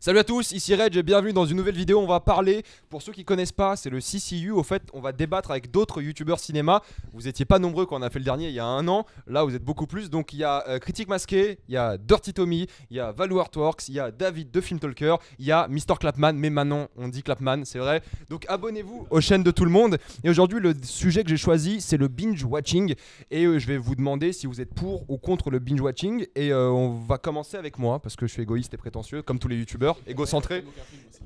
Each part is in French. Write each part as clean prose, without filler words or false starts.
Salut à tous, ici Reg et bienvenue dans une nouvelle vidéo. On va parler, pour ceux qui connaissent pas, c'est le CCU. Au fait, on va débattre avec d'autres youtubeurs cinéma. Vous étiez pas nombreux quand on a fait le dernier il y a un an. Là, vous êtes beaucoup plus. Donc, il y a Critique Masqué, il y a Dirty Tommy, il y a Valou Artworks, il y a David de Film Talker, il y a Mr Clapman. Mais maintenant, on dit Clapman, c'est vrai. Donc, abonnez-vous aux chaînes de tout le monde. Et aujourd'hui, le sujet que j'ai choisi, c'est le binge watching. Et je vais vous demander si vous êtes pour ou contre le binge watching. Et on va commencer avec moi parce que je suis égoïste et prétentieux, comme tous les youtubeurs. Égocentré.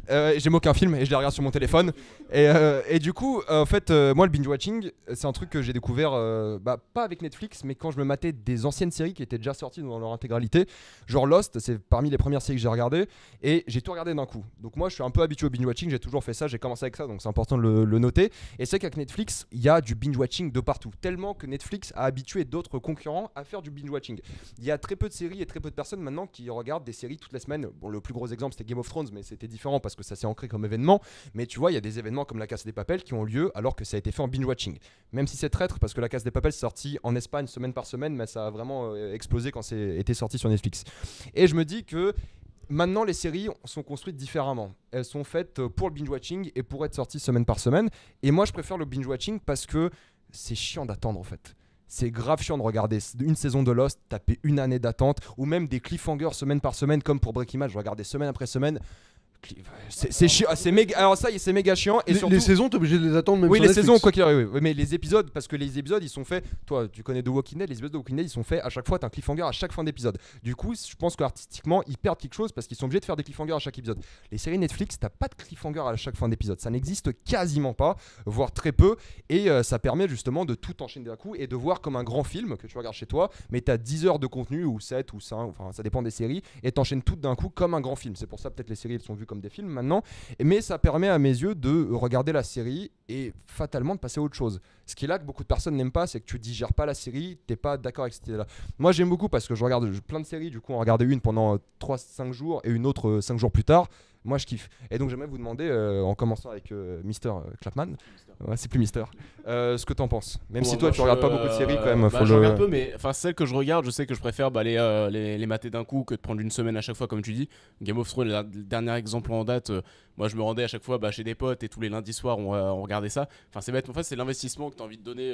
J'aime aucun film et je les regarde sur mon téléphone. Et du coup, en fait, moi, le binge watching, c'est un truc que j'ai découvert, pas avec Netflix, mais quand je me matais des anciennes séries qui étaient déjà sorties dans leur intégralité. Genre Lost, c'est parmi les premières séries que j'ai regardées et j'ai tout regardé d'un coup. Donc moi, je suis un peu habitué au binge watching, j'ai toujours fait ça, j'ai commencé avec ça, donc c'est important de le noter. Et c'est qu'avec Netflix, il y a du binge watching de partout, tellement que Netflix a habitué d'autres concurrents à faire du binge watching. Il y a très peu de séries et très peu de personnes maintenant qui regardent des séries toutes les semaines. Bon, le plus gros exemple, c'était Game of Thrones, mais c'était différent parce que ça s'est ancré comme événement. Mais tu vois, il y a des événements comme La Casa des Papel qui ont lieu alors que ça a été fait en binge watching. Même si c'est traître parce que La Casa des Papel est sorti en Espagne semaine par semaine, mais ça a vraiment explosé quand c'est été sorti sur Netflix. Et je me dis que maintenant, les séries sont construites différemment. Elles sont faites pour le binge-watching et pour être sorties semaine par semaine. Et moi, je préfère le binge-watching parce que c'est chiant d'attendre en fait. C'est grave chiant de regarder une saison de Lost, taper une année d'attente, ou même des cliffhangers semaine par semaine, comme pour Breaking Bad, je regardais semaine après semaine. C'est chiant, c'est méga. Alors ça, c'est méga chiant. Et surtout, les saisons, t'es obligé de les attendre même oui, sur les Netflix. saisons, quoi qu'il arrive, oui. Mais les épisodes, parce que les épisodes, ils sont faits. Toi, tu connais The Walking Dead, les épisodes de Walking Dead, ils sont faits à chaque fois, t'as un cliffhanger à chaque fin d'épisode. Du coup, je pense qu'artistiquement, ils perdent quelque chose parce qu'ils sont obligés de faire des cliffhangers à chaque épisode. Les séries Netflix, t'as pas de cliffhanger à chaque fin d'épisode. Ça n'existe quasiment pas, voire très peu. Et ça permet justement de tout enchaîner d'un coup et de voir comme un grand film que tu regardes chez toi. Mais t'as 10 heures de contenu, ou 7 ou 5, enfin, ça dépend des séries. Et t'enchaînes tout d'un coup comme un grand film. C'est pour ça, peut-être, les séries, elles sont vues comme des films maintenant. Mais ça permet à mes yeux de regarder la série et fatalement de passer à autre chose. Ce qui est là que beaucoup de personnes n'aiment pas, c'est que tu digères pas la série, t'es pas d'accord avec cette idée-là. Moi, j'aime beaucoup parce que je regarde plein de séries, du coup on regardait une pendant 3-5 jours et une autre 5 jours plus tard. Moi je kiffe. Et donc j'aimerais vous demander, en commençant avec Mr Clapman, ouais, c'est plus Mister, ce que t'en penses. Même si toi tu regardes pas beaucoup de séries quand même. Je regarde peu, mais enfin celles que je regarde, je sais que je préfère les mater d'un coup que de prendre une semaine à chaque fois, comme tu dis. Game of Thrones, le dernier exemple en date. Moi, je me rendais à chaque fois chez des potes et tous les lundis soirs, on regardait ça. Enfin, c'est bête, mais en fait, c'est l'investissement que tu as envie de donner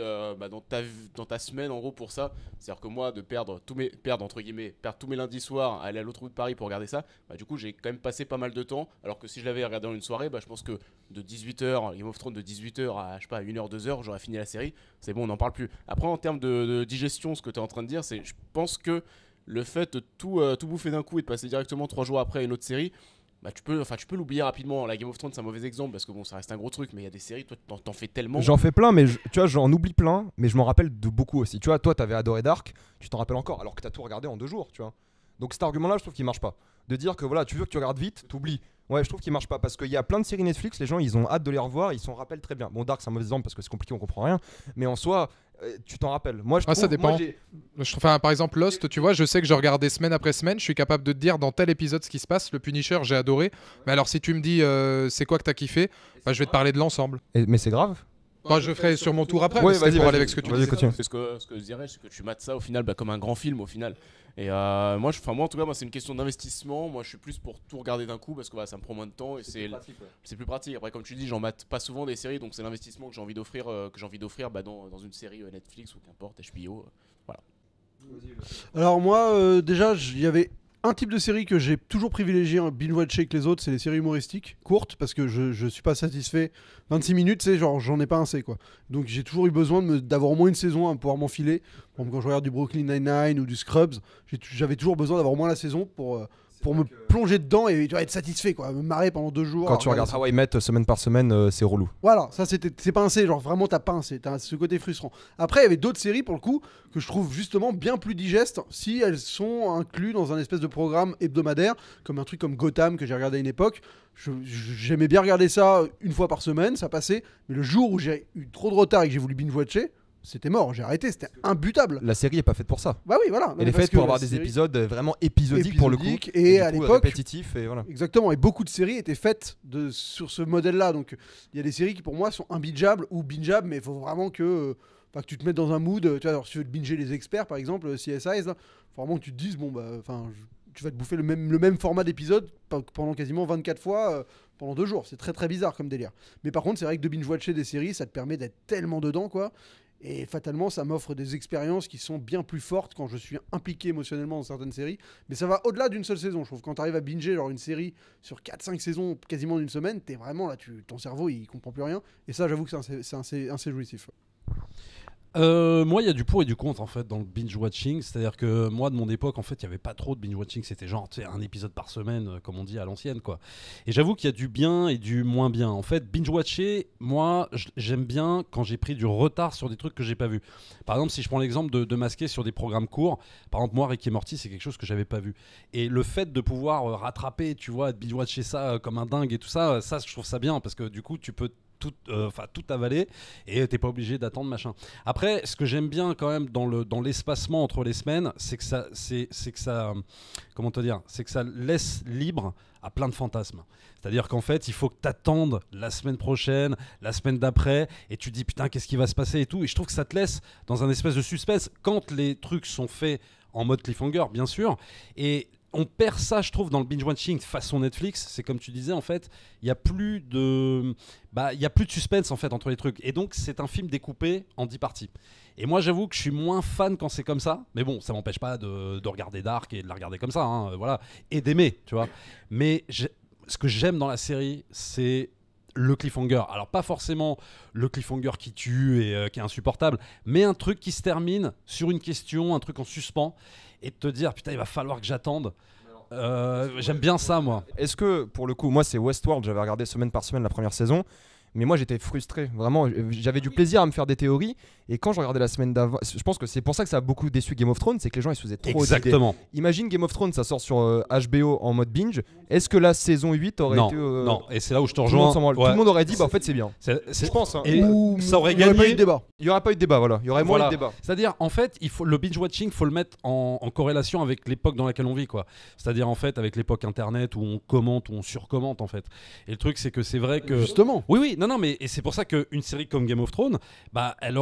dans ta semaine, en gros, pour ça. C'est-à-dire que moi, de perdre tous mes lundis soirs, aller à l'autre bout de Paris pour regarder ça, du coup, j'ai quand même passé pas mal de temps. Alors que si je l'avais regardé en une soirée, je pense que de 18h, Game of Thrones de 18h à, je sais pas, 1h, 2h, j'aurais fini la série. C'est bon, on n'en parle plus. Après, en termes de digestion, ce que tu es en train de dire, c'est, je pense que le fait de tout bouffer d'un coup et de passer directement 3 jours après à une autre série, tu peux l'oublier rapidement. La Game of Thrones, c'est un mauvais exemple parce que bon, ça reste un gros truc, mais il y a des séries, toi, t'en fais tellement. J'en fais plein, mais tu vois, j'en oublie plein, mais je m'en rappelle de beaucoup aussi. Tu vois, toi, t'avais adoré Dark, tu t'en rappelles encore, alors que t'as tout regardé en 2 jours, tu vois. Donc cet argument-là, je trouve qu'il marche pas. De dire que voilà, tu veux que tu regardes vite, t'oublies. Ouais, je trouve qu'il marche pas parce qu'il y a plein de séries Netflix, les gens ils ont hâte de les revoir, ils s'en rappellent très bien. Bon, Dark c'est un mauvais exemple parce que c'est compliqué, on comprend rien, mais en soi, tu t'en rappelles. Moi, je trouve, ça dépend. Enfin, par exemple, Lost, tu vois, je sais que je regardais semaine après semaine, je suis capable de te dire dans tel épisode ce qui se passe. Le Punisher, j'ai adoré. Mais alors, si tu me dis c'est quoi que t'as kiffé, je vais te parler de l'ensemble. Mais c'est grave. Je ferai sur mon tour après, Ouais, mais c'était vas-y, pour vas-y, aller avec ce que tu vas-y, disais. continue. Ce que je dirais, c'est que tu mates ça au final comme un grand film au final. Et moi, en tout cas, moi, c'est une question d'investissement. Moi, je suis plus pour tout regarder d'un coup parce que ça me prend moins de temps et c'est plus pratique. Après, comme tu dis, j'en mate pas souvent des séries, donc c'est l'investissement que j'ai envie d'offrir, dans une série Netflix ou qu'importe, HBO. Voilà. Alors moi, déjà, il y avait un type de série que j'ai toujours privilégié, binge-watcher avec les autres, c'est les séries humoristiques, courtes, parce que je suis pas satisfait. 26 minutes, c'est genre, j'en ai pas assez, quoi. Donc j'ai toujours eu besoin d'avoir au moins une saison à pouvoir m'enfiler. Par exemple, quand je regarde du Brooklyn Nine-Nine ou du Scrubs, j'avais toujours besoin d'avoir au moins la saison pour me plonger dedans et tu vois, être satisfait, quoi, me marrer pendant 2 jours. Quand tu regardes How I Met semaine par semaine, c'est relou. Voilà, ça c'est pas un C, genre vraiment t'as pas un C, t'as ce côté frustrant. Après il y avait d'autres séries pour le coup que je trouve justement bien plus digestes si elles sont incluses dans un espèce de programme hebdomadaire, comme un truc comme Gotham que j'ai regardé à une époque. J'aimais bien regarder ça une fois par semaine, ça passait, mais le jour où j'ai eu trop de retard et que j'ai voulu binge-watcher, c'était mort, j'ai arrêté, c'était imbutable. La série est pas faite pour ça. Bah oui, voilà. Elle est faite pour avoir des épisodes vraiment épisodiques pour le coup. Et du à coup, l'époque, répétitifs et voilà. exactement, et beaucoup de séries étaient faites sur ce modèle-là. Donc il y a des séries qui pour moi sont imbingeables ou bingeables, mais il faut vraiment que tu te mettes dans un mood. Tu vois, alors, si tu veux binger les experts, par exemple, CSI, faut vraiment que tu te dises, bon, tu vas te bouffer le même format d'épisode pendant quasiment 24 fois pendant 2 jours. C'est très très bizarre comme délire. Mais par contre, c'est vrai que de binge-watcher des séries, ça te permet d'être tellement dedans, quoi. Et fatalement, ça m'offre des expériences qui sont bien plus fortes quand je suis impliqué émotionnellement dans certaines séries. Mais ça va au-delà d'une seule saison. Je trouve que quand tu arrives à binger genre une série sur 4-5 saisons, quasiment d'une semaine, t'es vraiment là, ton cerveau il comprend plus rien. Et ça, j'avoue que c'est assez jouissif. Moi, il y a du pour et du contre en fait dans le binge watching. C'est-à-dire que moi, de mon époque, en fait, il y avait pas trop de binge watching. C'était genre, tu sais, un épisode par semaine, comme on dit à l'ancienne, quoi. Et j'avoue qu'il y a du bien et du moins bien. En fait, binge watcher, moi, j'aime bien quand j'ai pris du retard sur des trucs que j'ai pas vu. Par exemple, si je prends l'exemple de masquer sur des programmes courts, par exemple, moi, Rick et Morty, c'est quelque chose que j'avais pas vu. Et le fait de pouvoir rattraper, tu vois, de binge watcher ça comme un dingue et tout ça, je trouve ça bien parce que du coup, tu peux tout avaler et t'es pas obligé d'attendre machin. Après, ce que j'aime bien quand même dans l'espacement entre les semaines, c'est que ça comment te dire, c'est que ça laisse libre à plein de fantasmes. C'est-à-dire qu'en fait, il faut que t'attendes la semaine prochaine, la semaine d'après, et tu te dis putain, qu'est-ce qui va se passer et tout. Et je trouve que ça te laisse dans un espèce de suspense quand les trucs sont faits en mode cliffhanger, bien sûr. Et on perd ça, je trouve, dans le binge-watching façon Netflix. C'est comme tu disais, en fait, il n'y a plus de suspense, en fait, entre les trucs. Et donc, c'est un film découpé en 10 parties. Et moi, j'avoue que je suis moins fan quand c'est comme ça. Mais bon, ça m'empêche pas de regarder Dark et de la regarder comme ça, hein, voilà. Et d'aimer, tu vois. Mais ce que j'aime dans la série, c'est le cliffhanger. Alors, pas forcément le cliffhanger qui tue et qui est insupportable, mais un truc qui se termine sur une question, un truc en suspens, et de te dire putain, il va falloir que j'attende. J'aime bien ça, moi. Est-ce que, pour le coup, moi c'est Westworld, j'avais regardé semaine par semaine la première saison, mais moi j'étais frustré, vraiment, j'avais du plaisir à me faire des théories, et quand je regardais la semaine d'avant, je pense que c'est pour ça que ça a beaucoup déçu Game of Thrones, c'est que les gens ils se faisaient trop d'idées. Exactement. Imagine Game of Thrones, ça sort sur HBO en mode binge, est-ce que la saison 8 aurait Non, été... non, et c'est là où je te tout le monde rejoins. s'en branle. Tout le monde aurait dit, bah en fait c'est bien. Je pense, hein. Et Ou ça aurait il y aurait pas eu gagné. de débat. Il n'y aurait pas eu de débat, voilà. Il y aurait moins eu de débat. C'est-à-dire, en fait, le binge-watching, il faut le mettre en corrélation avec l'époque dans laquelle on vit, quoi. C'est-à-dire, en fait, avec l'époque Internet où on commente, où on surcommente, en fait. Et le truc, c'est que c'est vrai que... Justement. Oui, non, mais et c'est pour ça qu'une série comme Game of Thrones, bah, elle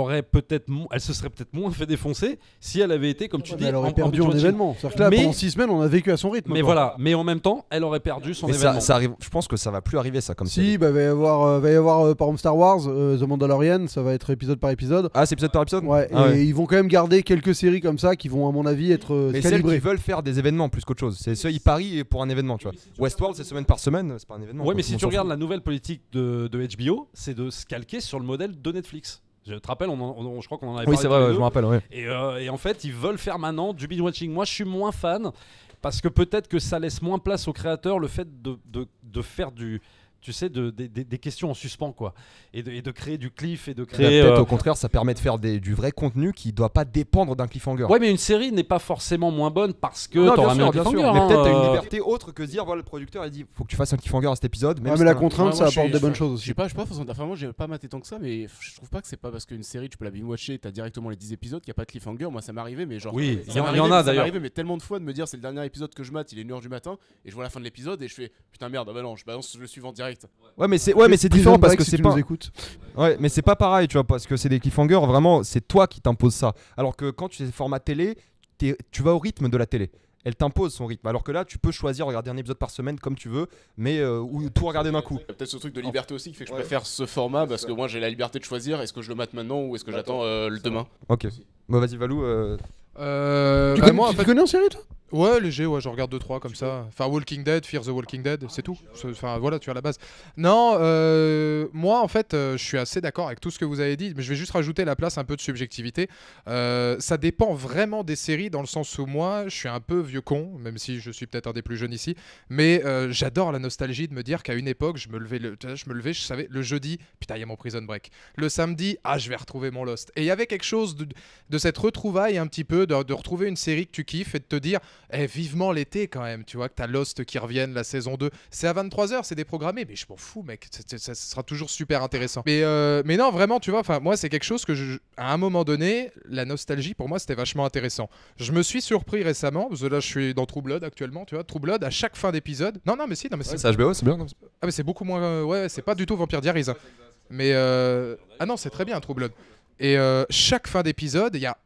se serait peut-être moins fait défoncer si elle avait été, comme tu dis, Elle aurait en perdu en binge-watching. événement. C'est-à-dire que là, Mais- pendant 6 semaines, on a vécu à son rythme. Mais quoi. voilà, mais en même temps, elle aurait perdu son Mais événement. ça arrive, je pense que ça va plus arriver ça comme ça. Si, bah, va y avoir par exemple Star Wars, The Mandalorian, ça va être épisode par épisode. Ah, c'est épisode par épisode. Ouais, Ah et ouais. ils vont quand même garder quelques séries comme ça qui vont, à mon avis, être Mais celles qui calibrées. veulent faire des événements plus qu'autre chose. C'est ceux ils parient pour un événement, tu vois. Westworld, c'est semaine par semaine, c'est pas un événement. Ouais, quoi. mais Tout si le tu monde s'en regardes fout. la nouvelle politique de HBO, c'est de se calquer sur le modèle de Netflix. Je te rappelle, je crois qu'on en avait Oui, parlé c'est tous vrai, les ouais, deux. je me rappelle, ouais. Et en fait, ils veulent faire maintenant du binge-watching. Moi, je suis moins fan parce que peut-être que ça laisse moins place aux créateurs le fait de faire tu sais, des questions en suspens, quoi. Et de créer du cliff et de créer... Peut-être au contraire, ça permet de faire du vrai contenu qui doit pas dépendre d'un cliffhanger. Ouais, mais une série n'est pas forcément moins bonne parce que Non, t'auras mis un bien sûr, cliffhanger. mais peut-être t'as hein, une liberté autre que dire, voilà, le producteur il dit faut que tu fasses un cliffhanger à cet épisode. Même Ouais, si mais la t'as un- contrainte, Ouais, ça moi, je apporte suis- des bonnes choses Je aussi. sais pas, enfin, moi j'ai pas maté tant que ça, mais je trouve pas que c'est pas parce qu'une série tu peux la binge-watcher, t'as directement les 10 épisodes, qu'il n'y a pas de cliffhanger. Moi ça m'est arrivé, mais genre. Oui, ça il y en m'est a arrivé- ça m'est d'ailleurs. arrivé, mais tellement de fois de me dire c'est le dernier épisode que je mate, il est 1h du matin, et je vois la fin de l'épisode et je fais putain merde, ah bah non, je balance le suivant direct. Ouais, mais c'est Prison différent parce Break, que si c'est tu pas. nous écoutes. Ouais, mais c'est pas pareil, tu vois, parce que c'est des cliffhangers, vraiment, c'est toi qui t'imposes ça. Alors que quand tu fais format télé, tu vas au rythme de la télé. Elle t'impose son rythme. Alors que là, tu peux choisir regarder un épisode par semaine comme tu veux, mais ou tout regarder d'un coup. Il y a peut-être ce truc de liberté aussi qui fait que je Ouais. préfère ce format parce que moi j'ai la liberté de choisir est-ce que je le mate maintenant ou est-ce que j'attends le demain. Ok. Bah vas-y Valou. Tu Moi, en te fait, connais en série, toi? ouais, léger, ouais, je regarde 2-3 comme ça. Enfin, Walking Dead, Fear the Walking Dead, c'est tout. Enfin, voilà, tu as la base. Non, moi, en fait, je suis assez d'accord avec tout ce que vous avez dit, mais je vais juste rajouter la place un peu de subjectivité. Ça dépend vraiment des séries, dans le sens où moi, je suis un peu vieux con, même si je suis peut-être un des plus jeunes ici, mais j'adore la nostalgie de me dire qu'à une époque, je me levais, je savais, le jeudi, putain, il y a mon Prison Break. Le samedi, je vais retrouver mon Lost. Et il y avait quelque chose de cette retrouvaille un petit peu, de retrouver une série que tu kiffes et de te dire, vivement l'été quand même, tu vois, que t'as Lost qui revienne, la saison 2. C'est à 23h, c'est déprogrammé, mais je m'en fous, mec. Ça sera toujours super intéressant. Mais non, vraiment, tu vois, moi, c'est quelque chose que, à un moment donné, la nostalgie, pour moi, c'était vachement intéressant. Je me suis surpris récemment, parce que là, je suis dans True Blood actuellement, tu vois. True Blood, à chaque fin d'épisode. Non, mais c'est. C'est HBO, c'est bien. Non Ah, mais c'est beaucoup moins. Ouais, c'est pas du tout Vampire Diaries. Hein. Mais. Ah non, c'est très bien, True Blood. Et chaque fin d'épisode, il y a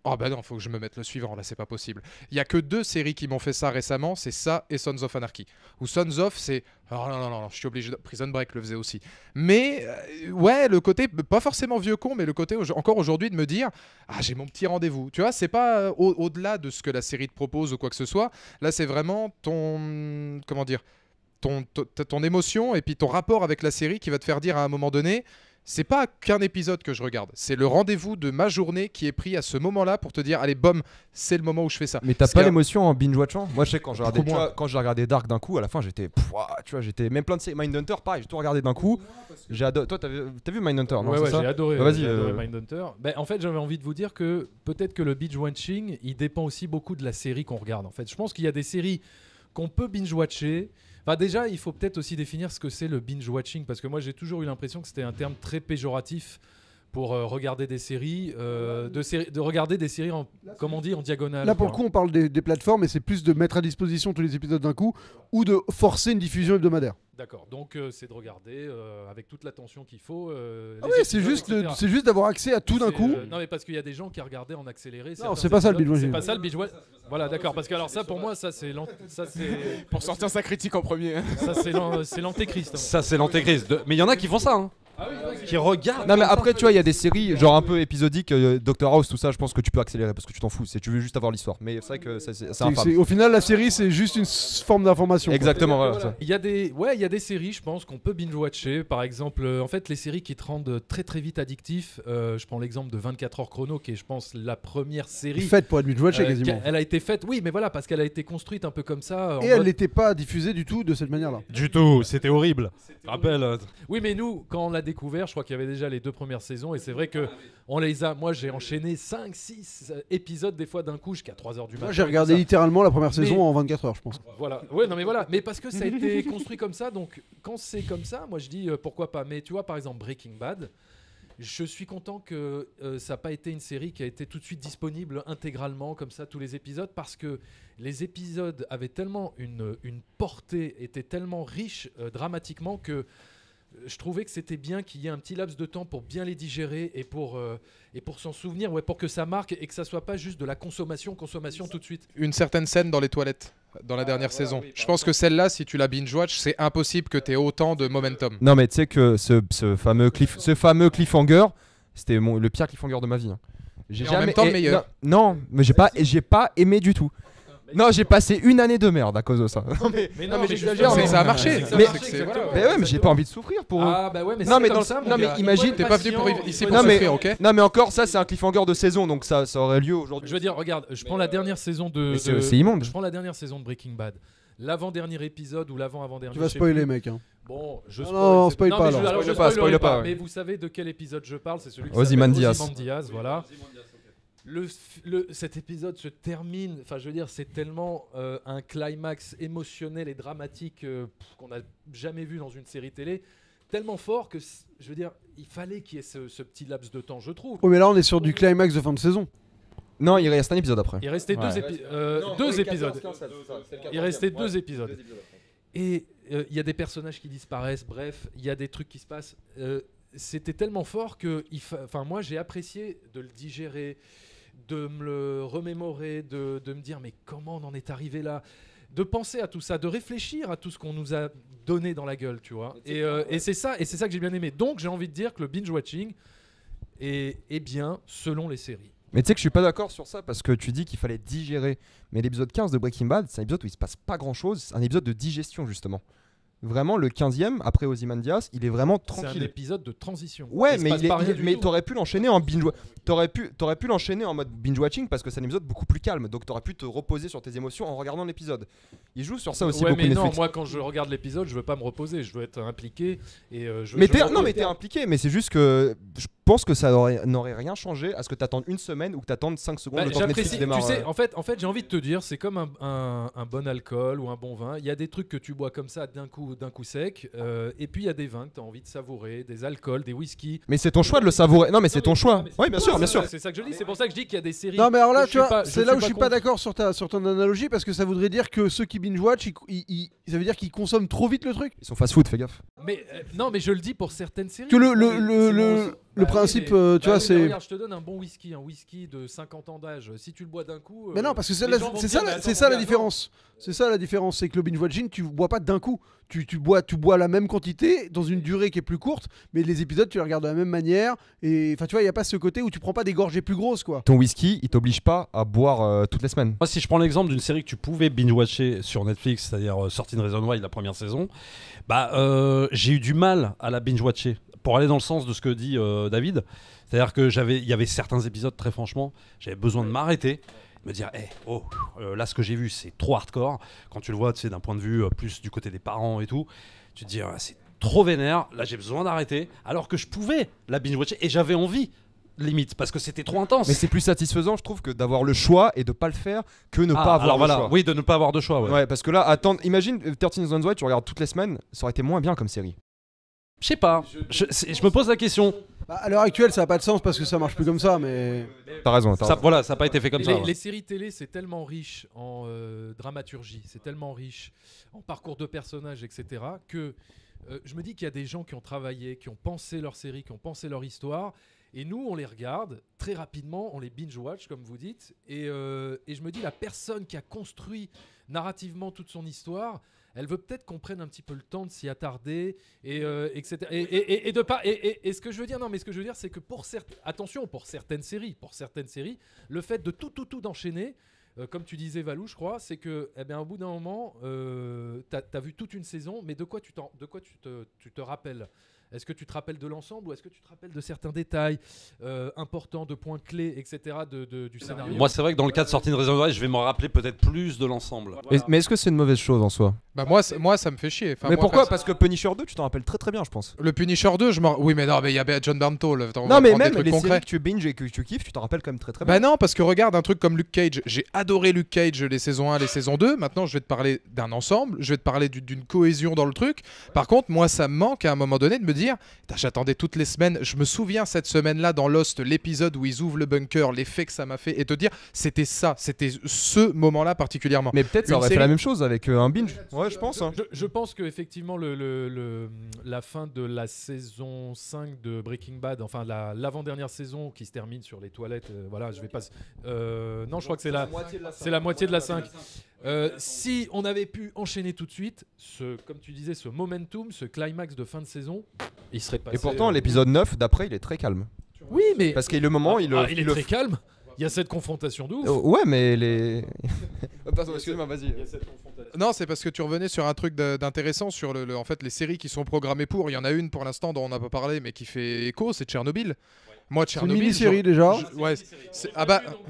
Oh bah non, faut que je me mette le suivant, là c'est pas possible. Il y a que 2 séries qui m'ont fait ça récemment, c'est ça et Sons of Anarchy. Ou Sons of, c'est... Oh non, je suis obligé de... Prison Break le faisait aussi. Mais ouais, le côté, pas forcément vieux con, mais le côté encore aujourd'hui de me dire, ah j'ai mon petit rendez-vous. Tu vois, c'est pas au-delà de ce que la série te propose ou quoi que ce soit. Là c'est vraiment ton... Comment dire, ton émotion et puis ton rapport avec la série qui va te faire dire à un moment donné... C'est pas qu'un épisode que je regarde, c'est le rendez-vous de ma journée qui est pris à ce moment-là pour te dire allez bom, c'est le moment où je fais ça. Mais t'as Parce pas que- l'émotion en binge-watchant? Moi je sais quand j'ai regardé, Beaucoup tu moins. vois, quand j'ai regardé Dark d'un coup, à la fin j'étais tu vois, j'étais même plein de séries. Mindhunter pareil, j'ai tout regardé d'un coup. J'ai adoré. Toi t'as vu Mindhunter, non? Ouais, c'est ouais, ça j'ai adoré, Bah, vas-y, j'ai adoré Mindhunter. Ben, en fait, j'avais envie de vous dire que peut-être que le binge-watching, il dépend aussi beaucoup de la série qu'on regarde. En fait, je pense qu'il y a des séries qu'on peut binge-watcher. Enfin, déjà, il faut peut-être aussi définir ce que c'est le binge-watching, parce que moi, j'ai toujours eu l'impression que c'était un terme très péjoratif pour regarder des séries, de regarder des séries en, comme on dit, en diagonale. Là, pour le quoi. coup, on parle des plateformes et c'est plus de mettre à disposition tous les épisodes d'un coup ou de forcer une diffusion hebdomadaire. D'accord. Donc, c'est de regarder avec toute l'attention qu'il faut. Ah les ouais, c'est épisodes, juste, etc. c'est juste d'avoir accès à tout d'un C'est, coup. non, mais parce qu'il y a des gens qui regardaient en accéléré. Non, certains c'est pas ça le épisodes. binge-watching. C'est pas ça le binge-watching. Voilà, d'accord. Parce que alors ça, pour moi, ça c'est Pour sortir sa critique en premier. c'est l'antéchrist. hein. Ça, c'est l'antéchrist. Mais il y en a qui font ça, hein. Qui regardent. Non mais après tu vois il y a des séries genre un peu épisodiques, Doctor House tout ça, je pense que tu peux accélérer parce que tu t'en fous, tu veux juste avoir l'histoire. Mais c'est vrai que c'est infâme. Au final, la série, c'est juste une forme d'information. quoi. Exactement, voilà. ça. Il y a des séries, je pense, qu'on peut binge-watcher. Par exemple, en fait, les séries qui te rendent très très vite addictif. Je prends l'exemple de 24 heures chrono, qui est, je pense, la première série. Faite pour être binge-watchée quasiment. Elle a été faite, oui, mais voilà, parce qu'elle a été construite un peu comme ça. Et elle n'était pas diffusée du tout de cette manière-là. Du tout, c'était horrible. Rappelle. Oui, mais nous, quand on l'a découvert, je crois qu'il y avait déjà les 2 premières saisons, et c'est vrai que on les a. Moi, j'ai enchaîné 5-6 épisodes des fois d'un coup jusqu'à 3h du matin. Moi, j'ai et tout regardé ça. littéralement la première Mais- saison en 24 heures, je pense. Voilà. Ouais, non mais voilà. Mais parce que ça a été construit comme ça, donc quand c'est comme ça, moi je dis pourquoi pas. Mais tu vois, par exemple Breaking Bad, je suis content que ça n'a pas été une série qui a été tout de suite disponible intégralement comme ça tous les épisodes, parce que les épisodes avaient tellement une portée, étaient tellement riches dramatiquement que je trouvais que c'était bien qu'il y ait un petit laps de temps pour bien les digérer et pour s'en souvenir, ouais, pour que ça marque et que ça soit pas juste de la consommation tout de suite. Une certaine scène dans les toilettes, dans la dernière saison. Je pense que celle-là, si tu la binge-watch, c'est impossible que tu aies autant de momentum. Non mais tu sais que ce fameux cliffhanger, c'était le pire cliffhanger de ma vie. hein. J'ai Et en même temps, le meilleur. Non, mais j'ai pas aimé du tout. Non, j'ai passé une année de merde à cause de ça. Non mais Mais non, mais justement, j'exagère, C'est mais- que ça a marché. c'est que ça Mais- marche, exactement. Mais ouais, mais j'ai pas envie de souffrir pour eux. Ah bah ouais, mais Non, c'est mais comme dans- ça, mon non, mais gars. imagine- Il faut T'es être pas venu pour patient, ici il faut pour être Non, mais- souffrir, ok? Non mais encore ça c'est un cliffhanger de saison donc ça aurait lieu aujourd'hui. Je veux dire, regarde, je prends la dernière saison de. Mais c'est immonde. Je prends la dernière saison de Breaking Bad. L'avant-dernier épisode ou l'avant-avant-dernier. Tu vas je sais spoiler, plus. mec. Hein. Bon, je Non, spoil. non, c'est- spoil non, pas, mais je- alors. alors, je Spoil pas, spoilerai spoil pas, ouais. Mais vous savez de quel épisode je parle, c'est celui qui Ozymandias. s'appelle Ozymandias, voilà. Cet épisode se termine, enfin je veux dire, c'est tellement un climax émotionnel et dramatique qu'on n'a jamais vu dans une série télé, tellement fort que, je veux dire, il fallait qu'il y ait ce petit laps de temps, je trouve. Oh, mais là, on est sur du climax de fin de saison. Non, il reste un épisode après. Il restait Ouais. deux épisodes. Il restait 2 épisodes. Et il y a des personnages qui disparaissent, bref, il y a des trucs qui se passent. C'était tellement fort que moi j'ai apprécié de le digérer, de me le remémorer, de me dire mais comment on en est arrivé là, de penser à tout ça, de réfléchir à tout ce qu'on nous a donné dans la gueule, tu vois. Et c'est ça que j'ai bien aimé. Donc j'ai envie de dire que le binge-watching est bien selon les séries. Mais tu sais que je suis pas d'accord sur ça parce que tu dis qu'il fallait digérer. Mais l'épisode 15 de Breaking Bad, c'est un épisode où il se passe pas grand chose, c'est un épisode de digestion justement. Vraiment, le 15e, après Ozymandias, il est vraiment C'est un tranquille. épisode de transition. Ouais, Il se mais, passe pas rien du mais tout. t'aurais pu l'enchaîner en binge. T'aurais pu l'enchaîner en mode binge watching parce que c'est un épisode beaucoup plus calme. Donc t'aurais pu te reposer sur tes émotions en regardant l'épisode. Il joue sur ça aussi Ouais, beaucoup mais non, Netflix. moi quand je regarde l'épisode, je veux pas me reposer, je veux être impliqué et je Mais je- non, mais t'es impliqué. Mais c'est juste que je pense que ça n'aurait rien changé à ce que t'attendes une semaine ou que t'attendes 5 secondes Bah, le temps que Netflix j'apprécie, démarre. tu sais, en fait, j'ai envie de te dire, c'est comme un bon alcool ou un bon vin. Il y a des trucs que tu bois comme ça d'un coup sec, et puis il y a des vins que tu as envie de savourer, des alcools, des whisky. Mais c'est ton choix de le savourer. Non, mais c'est ton choix. Oui, bien sûr, bien sûr. C'est ça que je dis. C'est pour ça que je dis qu'il y a des séries. Non, mais alors là, que je tu suis vois, pas- c'est là où je suis pas contre. d'accord sur ton analogie parce que ça voudrait dire que ceux qui binge-watch, ça veut dire qu'ils consomment trop vite le truc. Ils sont fast-food, fais gaffe. Mais non, mais je le dis pour certaines séries. Que C'est mon- le principe, tu vois, mais c'est. regarde, je te donne un whisky de 50 ans d'âge. Si tu le bois d'un coup. Mais non, parce que les gens vont c'est dire, ça, mais c'est attends, ça la mon gars, différence. C'est ça la différence, c'est que le binge watching, tu bois pas d'un coup. Tu bois la même quantité dans une durée qui est plus courte, mais les épisodes tu les regardes de la même manière. Et enfin, tu vois, il y a pas ce côté où tu prends pas des gorgées plus grosses, quoi. Ton whisky, il t'oblige pas à boire toutes les semaines. Moi, si je prends l'exemple d'une série que tu pouvais binge-watcher sur Netflix, c'est-à-dire Sorting Reason Why, la première saison, j'ai eu du mal à la binge-watcher. Pour aller dans le sens de ce que dit David, c'est-à-dire que il y avait certains épisodes, très franchement, j'avais besoin de m'arrêter, me dire, là, ce que j'ai vu, c'est trop hardcore. Quand tu le vois, tu sais, d'un point de vue plus du côté des parents et tout, tu te dis, c'est trop vénère, là, j'ai besoin d'arrêter, alors que je pouvais la binge-watcher et j'avais envie. Limite, parce que c'était trop intense. Mais c'est plus satisfaisant, je trouve, que d'avoir le choix et de pas le faire que ne pas avoir le choix. Oui, de ne pas avoir de choix. Ouais, parce que là, attends, imagine 13 Reasons Why, tu regardes toutes les semaines, ça aurait été moins bien comme série. Je sais pas. Je me pose la question. Bah, à l'heure actuelle, ça a pas de sens parce que ça marche plus comme ça, mais. T'as raison. Ça n'a pas été fait comme ça. Les séries télé, c'est tellement riche en dramaturgie, c'est tellement riche en parcours de personnages, etc., que je me dis qu'il y a des gens qui ont travaillé, qui ont pensé leur série, qui ont pensé leur histoire. Et nous, on les regarde très rapidement, on les binge-watch, comme vous dites. Et je me dis, la personne qui a construit narrativement toute son histoire, elle veut peut-être qu'on prenne un petit peu le temps de s'y attarder, etc. Et de pas. Et ce que je veux dire, c'est que pour certaines séries, le fait de tout d'enchaîner. Comme tu disais Valou, je crois, c'est que, au bout d'un moment, t'as vu toute une saison, mais de quoi tu te rappelles ? Est-ce que tu te rappelles de l'ensemble ou est-ce que tu te rappelles de certains détails importants, de points clés, etc. du scénario ? Moi, c'est vrai que dans le cas de Sorting Reason Why, je vais me rappeler peut-être plus de l'ensemble. Mais est-ce que c'est une mauvaise chose en soi ? Bah moi, ça me fait chier. Enfin, mais moi, pourquoi ? Parce que Punisher 2, tu t'en rappelles très très bien, je pense. Le Punisher 2, oui, mais non, mais il y a John Bernthal. Non, mais même les séries que tu binges et que tu kiffes, tu t'en rappelles quand même très très bien. Bah non, parce que regarde un truc comme Luke Cage. J'ai adoré Luke Cage, les saisons 1, les saisons 2. Maintenant, je vais te parler d'un ensemble. Je vais te parler d'une cohésion dans le truc. Par contre, moi, ça me manque à un moment donné de me dire, j'attendais toutes les semaines. Je me souviens cette semaine-là dans Lost, l'épisode où ils ouvrent le bunker, l'effet que ça m'a fait, et te dire, c'était ce moment-là particulièrement. Mais peut-être ça aurait fait la même chose avec un binge. Ouais, je pense. Je pense qu'effectivement, la fin de la saison 5 de Breaking Bad, enfin l'avant-dernière saison qui se termine sur les toilettes, voilà, je vais pas. Non, je crois que c'est la moitié de la 5. Si on avait pu enchaîner tout de suite, comme tu disais, ce momentum, ce climax de fin de saison, il serait passé. Et pourtant, l'épisode 9, d'après, il est très calme. Oui, mais. Parce qu'il y a le moment, il est très calme. Il y a cette confrontation de ouf. Ouais, mais les. Pardon, excuse-moi, vas-y. Non, c'est parce que tu revenais sur un truc d'intéressant sur en fait les séries qui sont programmées pour. Il y en a une pour l'instant dont on n'a pas parlé, mais qui fait écho, c'est Tchernobyl. Moi, Tchernobyl. C'est une mini-série déjà. Ouais.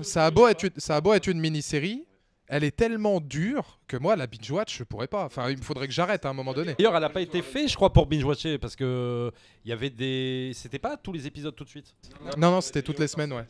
Ça a beau être une mini-série. Elle est tellement dure que moi, la binge-watch, je pourrais pas. Enfin, il me faudrait que j'arrête à un moment donné. D'ailleurs, elle n'a pas été faite, je crois, pour binge-watcher, parce que il y avait des. C'était pas tous les épisodes tout de suite. Non, c'était toutes les semaines, ouais.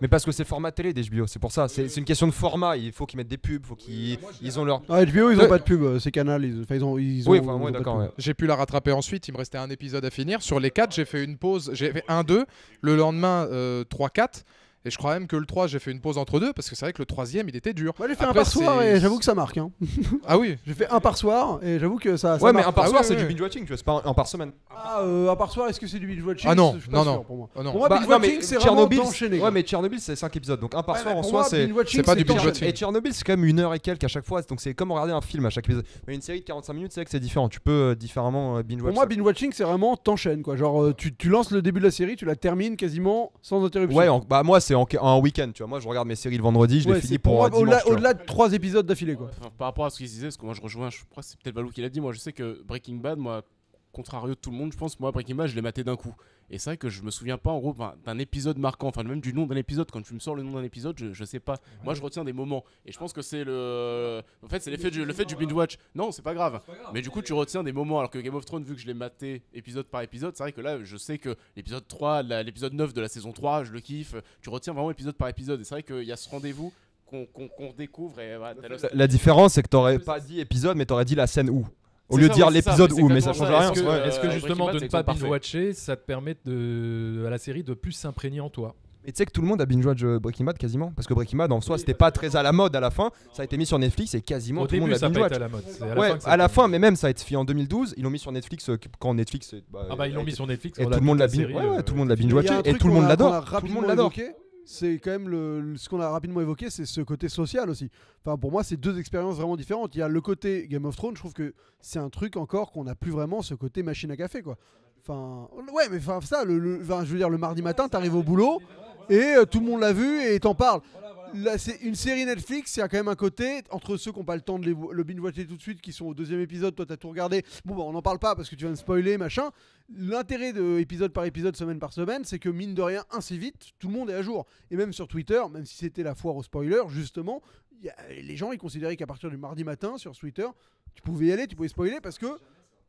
Mais parce que c'est format télé d'HBO, c'est pour ça. C'est une question de format. Il faut qu'ils mettent des pubs, faut qu'ils ont leur. Ah, HBO, ils ont pas de pub, c'est Canal. Ils ont. Oui, enfin, ouais, d'accord. Ouais. J'ai pu la rattraper ensuite. Il me restait un épisode à finir. Sur les 4, j'ai fait une pause. J'ai fait 1-2. Le lendemain, 3-4. Et je crois même que le 3, j'ai fait une pause entre deux parce que c'est vrai que le 3e, il était dur. Moi, j'ai fait un par soir et j'avoue que ça marque. Hein. Ah oui, j'ai fait un par soir et j'avoue que ça. Ouais, marque. mais un par soir, c'est du binge-watching, tu vois, c'est pas un par semaine. Ah, un par soir, est-ce que c'est du binge-watching ? Ah non, je suis pas non, sûr, pour moi. Oh non. Pour moi, Bah, binge-watching, c'est vraiment d'enchaîner. Ouais, mais Tchernobyl, c'est 5 épisodes, donc un par soir en pour soi, moi, c'est. binge-watching, pas du d'enchaîner. binge-watching. Et Tchernobyl, c'est quand même 1 heure et quelques à chaque fois, donc c'est comme regarder un film à chaque épisode. Mais une série de 45 minutes, c'est vrai que c'est différent. Tu peux différemment binge-watch. Pour moi, binge-watching, c'est vraiment t'enchaînes quoi. Genre, tu lances le début de la série, tu la termines quasiment sans interruption. Ouais, bah moi, c'est en week-end, tu vois. Moi, je regarde mes séries le vendredi, je les finis pour moi, dimanche. au-delà de 3 épisodes d'affilée quoi. Enfin, par rapport à ce qu'il disait, parce que moi je rejoins, je crois que c'est peut-être Valou qui l'a dit, moi je sais que Breaking Bad, moi, contrario de tout le monde, je pense, moi Breaking Bad, je l'ai maté d'un coup. Et c'est vrai que je me souviens pas en gros d'un épisode marquant, enfin même du nom d'un épisode. Quand tu me sors le nom d'un épisode, je sais pas. Moi je retiens des moments. Et je pense que c'est en fait, c'est le fait du binge-watch. Non, c'est pas grave. Mais du coup, tu retiens des moments. Alors que Game of Thrones, vu que je l'ai maté épisode par épisode, c'est vrai que là, je sais que l'épisode 3, l'épisode 9 de la saison 3, je le kiffe. Tu retiens vraiment épisode par épisode. Et c'est vrai qu'il y a ce rendez-vous qu'on découvre. Et, voilà, La différence, c'est que t'aurais pas dit épisode, mais t'aurais dit la scène où. Au lieu de dire l'épisode où, mais ça change rien. Est-ce que justement Breaking Bad, de ne c'est pas parfait. binge-watcher, ça te permet à la série de plus s'imprégner en toi ? Et tu sais que tout le monde a binge-watch Breaking Bad quasiment. Parce que Breaking Bad en soi, c'était pas très à la mode à la fin. Ça a été mis sur Netflix et quasiment Au tout le monde début, a ça n'a pas binge-watch. été à la mode. C'est Ouais, que ça à la a été- fin, mais même ça a été fait en 2012. Ils l'ont mis sur Netflix quand Netflix. Ah bah ils l'ont mis sur Netflix. Et on tout le monde toute l'a la série, tout le monde l'a Il y a binge-watché un et truc tout le qu'on monde a- qu'on a l'adore. Tout le rapidement monde l'adore. évoqué, c'est quand même ce qu'on a rapidement évoqué, c'est ce côté social aussi. Enfin, pour moi, c'est deux expériences vraiment différentes. Il y a le côté Game of Thrones, je trouve que c'est un truc encore qu'on n'a plus vraiment, ce côté machine à café, quoi. Enfin, ouais, mais enfin, ça, enfin, je veux dire, le mardi matin, t'arrives au boulot et tout le monde l'a vu et t'en parles. Là, c'est une série Netflix, il y a quand même un côté entre ceux qui n'ont pas le temps de le binge-watcher tout de suite, qui sont au 2e épisode, toi t'as tout regardé. Bon, bah, on n'en parle pas parce que tu viens de spoiler, machin. L'intérêt de épisode par épisode, semaine par semaine, c'est que mine de rien, ainsi vite, tout le monde est à jour. Et même sur Twitter, même si c'était la foire aux spoilers, justement, les gens ils considéraient qu'à partir du mardi matin sur Twitter, tu pouvais y aller, tu pouvais spoiler parce que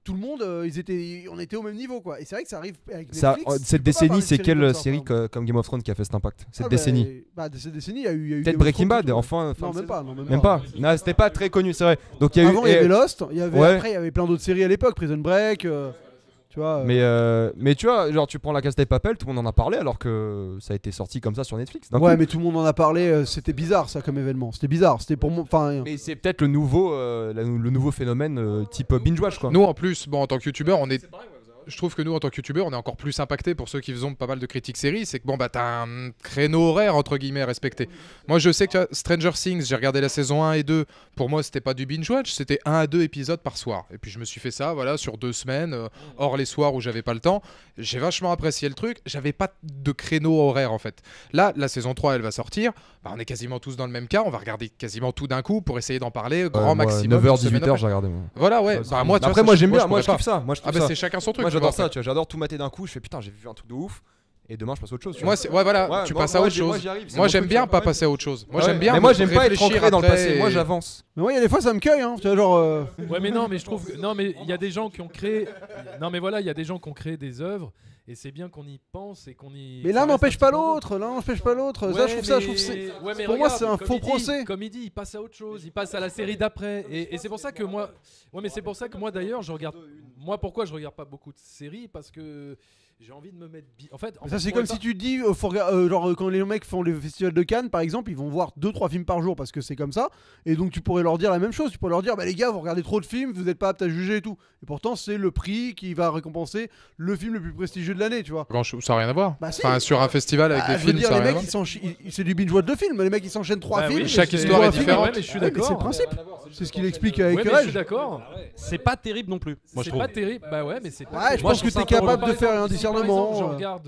tout le monde, on était au même niveau, quoi. Et c'est vrai que ça arrive avec Ça, Netflix. tu cette peux pas parler décennie, de c'est série quelle comme ça, série enfin. comme Game of Thrones qui a fait cet impact cette Ah, décennie? Bah, de cette décennie, il y a eu Peut-être Game of Breaking Thrones, Bad, tout, enfin. Non, même pas. Non, Même pas. Non, c'était pas très connu, c'est vrai. Donc il y a Avant, eu. il y avait Lost, il y avait, Ouais. après, il y avait plein d'autres séries à l'époque, Prison Break, tu vois. Mais tu vois, genre tu prends La Casa de Papel, tout le monde en a parlé alors que ça a été sorti comme ça sur Netflix. d'un Ouais, coup. mais tout le monde en a parlé, c'était bizarre ça comme événement. C'était bizarre, c'était pour moi. Enfin, Mais c'est peut-être le nouveau phénomène type binge-watch quoi. Nous en plus, bon en tant que youtubeur, je trouve que nous en tant que youtubeurs, on est encore plus impacté pour ceux qui faisons pas mal de critiques séries, c'est que bon bah t'as un créneau horaire entre guillemets à respecter. Moi je sais que tu vois, Stranger Things, j'ai regardé la saison 1 et 2, pour moi c'était pas du binge watch, c'était 1 à 2 épisodes par soir. Et puis je me suis fait ça voilà sur 2 semaines, hors les soirs où j'avais pas le temps. J'ai vachement apprécié le truc, j'avais pas de créneau horaire en fait. Là, la saison 3 elle va sortir, bah, on est quasiment tous dans le même cas, on va regarder quasiment tout d'un coup pour essayer d'en parler grand maximum. 9h, une semaine 18h, après. j'ai regardé moi. Voilà ouais, bah moi tu vois, Après ça, moi j'aime bien, je moi je pourrais kiffe ça. Moi je pas. Ah kiffe bah ça. c'est chacun son truc. Moi tu vois, j'adore ça, après. tu vois, j'adore tout mater d'un coup, je fais putain, j'ai vu un truc de ouf et demain je passe à autre chose. tu Moi, vois. ouais, voilà, Ouais, tu moi- passes à moi, autre moi, chose. j'y arrive, c'est Moi, mon j'aime truc, bien ça, pas ouais. passer à autre chose. Moi, Ouais, j'aime bien. Mais moi j'aime pas être réfléchir ancré dans le après passé, moi et- j'avance. mais moi, il y a des fois ça me cueille, hein. Tu vois, genre. Ouais, mais non, mais je trouve. Non, mais il y a des gens qui ont créé. Non, mais voilà, il y a des gens qui ont créé des œuvres et c'est bien qu'on y pense et qu'on y. Mais ça l'un reste n'empêche un pas petit peu l'autre, l'un n'empêche pas l'autre. Ouais, Ça, je trouve ça, mais- je trouve c'est. Ouais, mais pour moi, regarde, c'est un comme faux il dit- procès. Comme il dit, il passe à autre chose, il passe à la série d'après. Et c'est pour ça que moi. Ouais, mais c'est pour ça que moi d'ailleurs, je regarde. Moi, pourquoi je regarde pas beaucoup de séries? Parce que j'ai envie de me mettre. En fait, Ça, c'est comme si tu dis, genre, quand les mecs font les festivals de Cannes, par exemple, ils vont voir 2-3 films par jour parce que c'est comme ça. Et donc, tu pourrais leur dire la même chose. Tu pourrais leur dire, bah les gars, vous regardez trop de films, vous n'êtes pas aptes à juger et tout. Et pourtant, c'est le prix qui va récompenser le film le plus prestigieux de l'année, tu vois. Ça n'a rien à voir. Bah, si. Enfin, sur un festival avec Bah, des je veux films, dire, ça n'a les rien à mecs, voir. c'est du binge-watch de films. Les mecs, ils s'enchaînent 3 Bah oui, films. chaque et c'est- histoire est un film. différente. Ouais, mais je suis Ouais, mais d'accord. c'est le principe. C'est ce qu'il explique avec Ouais, mais je suis Reg. d'accord. C'est pas terrible non plus. Moi je C'est trouve. pas terrible. Bah ouais, mais c'est pas. Ouais, terrible. je Moi, pense que trouve ça t'es un peu capable relou. de faire un Par exemple, discernement, je regarde.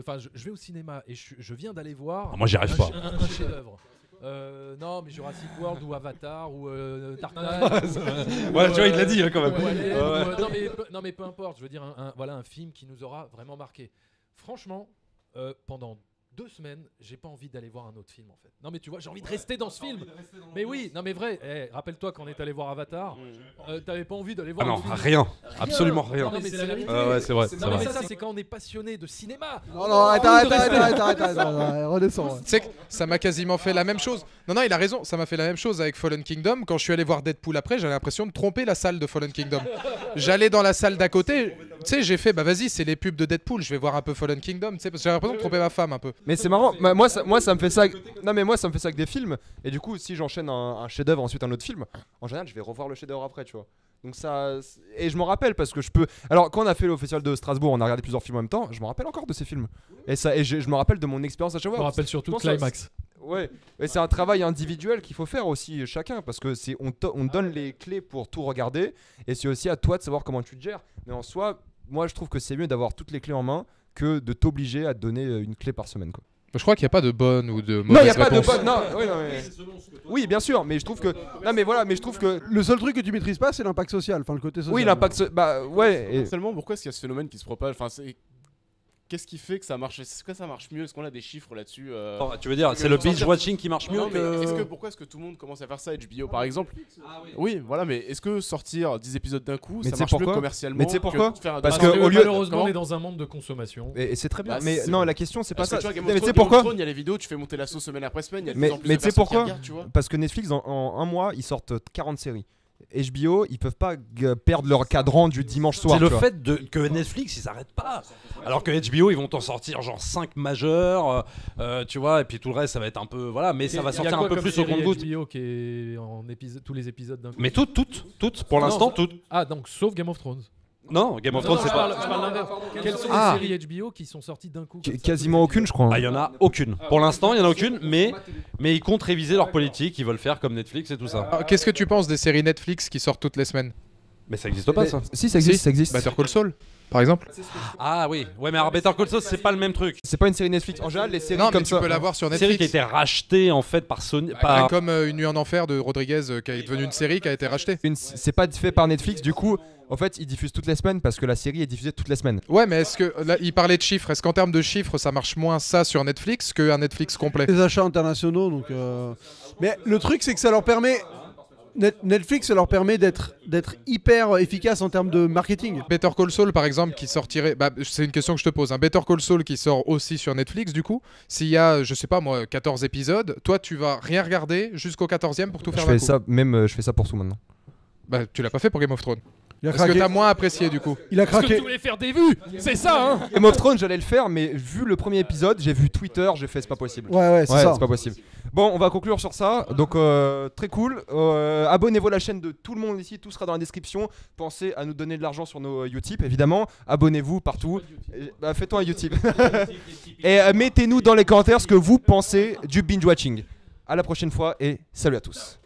Enfin, je vais au cinéma et je viens d'aller voir. Ah, moi, j'y arrive pas. Un chef-d'œuvre. Non, mais Jurassic World ou Avatar ou Dark Knight. Ouais, tu vois, il l'a dit, hein, quand même. ou Alien, Ouais. non, mais peu importe. Je veux dire, voilà un film qui nous aura vraiment marqué. Franchement, pendant 2 semaines, j'ai pas envie d'aller voir un autre film en fait. Non mais tu vois, j'ai envie de rester dans ce film. Mais oui, non mais vrai. Rappelle-toi quand on est allé voir Avatar, t'avais pas envie d'aller Ah voir. non, un film. rien. Absolument rien. Non, mais c'est la vérité. Ouais, c'est vrai. c'est Non mais vrai. ça c'est quand on est passionné de cinéma. Non, non, arrête, redescends. Tu sais que ça m'a quasiment fait la même chose. Non, il a raison, ça m'a fait la même chose avec Fallen Kingdom. Quand je suis allé voir Deadpool après, j'avais l'impression de tromper la salle de Fallen Kingdom. J'allais dans la salle d'à côté, tu sais, j'ai fait, bah vas-y, c'est les pubs de Deadpool, je vais voir un peu Fallen Kingdom, tu sais, parce que j'avais l'impression de tromper ma femme un peu. Mais c'est marrant, moi ça me fait ça. Non mais moi ça me fait ça avec des films. Et du coup si j'enchaîne un chef-d'œuvre ensuite un autre film, en général je vais revoir le chef-d'œuvre après, tu vois. Donc ça et je m'en rappelle parce que je peux. Alors quand on a fait le festival de Strasbourg, on a regardé plusieurs films en même temps. Je me rappelle encore de ces films. Et je me rappelle de mon expérience à chaque Je me fois. rappelle surtout Je pense Climax. Ouais. Et c'est un travail individuel qu'il faut faire aussi chacun parce que on te donne les clés pour tout regarder et c'est aussi à toi de savoir comment tu te gères. Mais en soi, moi je trouve que c'est mieux d'avoir toutes les clés en main que de t'obliger à te donner une clé par semaine, quoi. Je crois qu'il n'y a pas de bonne ou de mauvaise Non, il y a pas de réponse. bonne. Non, oui, non, mais... oui, bien sûr, mais je trouve que non, mais voilà, mais je trouve que Le seul truc que tu maîtrises pas, c'est l'impact social. Enfin, le côté social. oui, l'impact, bah ouais. Et... Seulement, pourquoi est-ce qu'il y a ce phénomène qui se propage? Enfin, qu'est-ce qui fait que ça marche? Est-ce que ça marche mieux? Est-ce qu'on a des chiffres là-dessus? Tu veux dire, c'est le binge watching qui marche mieux Non, mais que. pourquoi est-ce que tout le monde commence à faire ça? HBO par exemple. Oui, voilà, mais est-ce que sortir 10 épisodes d'un coup, Mais ça tu sais marche mieux pourquoi commercialement? Mais tu sais pourquoi que de faire un Parce débat? que au lieu- malheureusement Comment on est dans un monde de consommation. et c'est très bien. Bah, mais c'est- non, la question c'est pas Parce que ça. tu vois, Game Mais of tu sais Thrones, pourquoi il y a les vidéos, tu fais monter la sauce semaine après semaine, il y a de Mais plus en plus mais de tu sais personnes qui pourquoi regardent, tu vois. Parce que Netflix en un mois ils sortent 40 séries. HBO, ils peuvent pas perdre leur cadran du dimanche soir. C'est le tu vois. fait que Netflix ils s'arrêtent pas. Alors que HBO ils vont t'en sortir genre 5 majeurs, tu vois, et puis tout le reste ça va être un peu voilà, mais ça va sortir un peu plus au compte-gouttes. HBO qui est en tous les épisodes d'un coup. Mais toutes, pour Non, l'instant ça- toutes. Ah donc sauf Game of Thrones. Non, Game of Non, Thrones non, c'est je pas. parle l'inverse. Quelles sont Ah. les séries HBO qui sont sorties d'un coup comme ça, Quasiment aucune, je crois. Ah, il y en a aucune. Pour l'instant, il y en a aucune, mais ils comptent réviser leur politique, ils veulent faire comme Netflix et tout ça. Alors, qu'est-ce que tu penses des séries Netflix qui sortent toutes les semaines? Mais ça existe pas ça. Si, ça existe, ça existe. Better Call Saul, par exemple. Ah oui, ouais, mais alors Better Call Saul, c'est pas le même truc. C'est pas une série Netflix. En général, les séries Non, mais comme tu ça. peux l'avoir sur Une série qui a Netflix. été rachetée en fait par Sony. Comme Une nuit en enfer de Rodriguez, qui est devenue une série qui a été rachetée. C'est pas fait par Netflix, du coup, en fait, ils diffusent toutes les semaines parce que la série est diffusée toutes les semaines. Ouais, mais est-ce que là, il parlait de chiffres. Est-ce qu'en termes de chiffres, ça marche moins ça sur Netflix qu'un Netflix complet? Les achats internationaux, donc. Mais le truc, c'est que ça leur permet. Netflix, ça leur permet d'être hyper efficace en termes de marketing. Better Call Saul, par exemple, qui sortirait. Bah, c'est une question que je te pose. Un Better Call Saul qui sort aussi sur Netflix, du coup, s'il y a, je sais pas moi, 14 épisodes, toi, tu vas rien regarder jusqu'au 14e pour tout faire Je d'un fais coup. ça, même je fais ça pour tout maintenant. Bah, tu l'as pas fait pour Game of Thrones. Il a Est-ce que craqué. t'as moins apprécié, du coup? Il a Parce que craqué. tu voulais faire des vues, c'est ça hein. Game of Thrones, j'allais le faire, mais vu le premier épisode, j'ai vu Twitter, j'ai fait c'est pas possible. Ouais, c'est ça. c'est pas possible. Bon, on va conclure sur ça. Donc, très cool. Abonnez-vous à la chaîne de tout le monde ici, tout sera dans la description. Pensez à nous donner de l'argent sur nos Utip, évidemment. Abonnez-vous partout. Bah, fais-toi un Utip. Et mettez-nous dans les commentaires ce que vous pensez du binge watching. À la prochaine fois et salut à tous.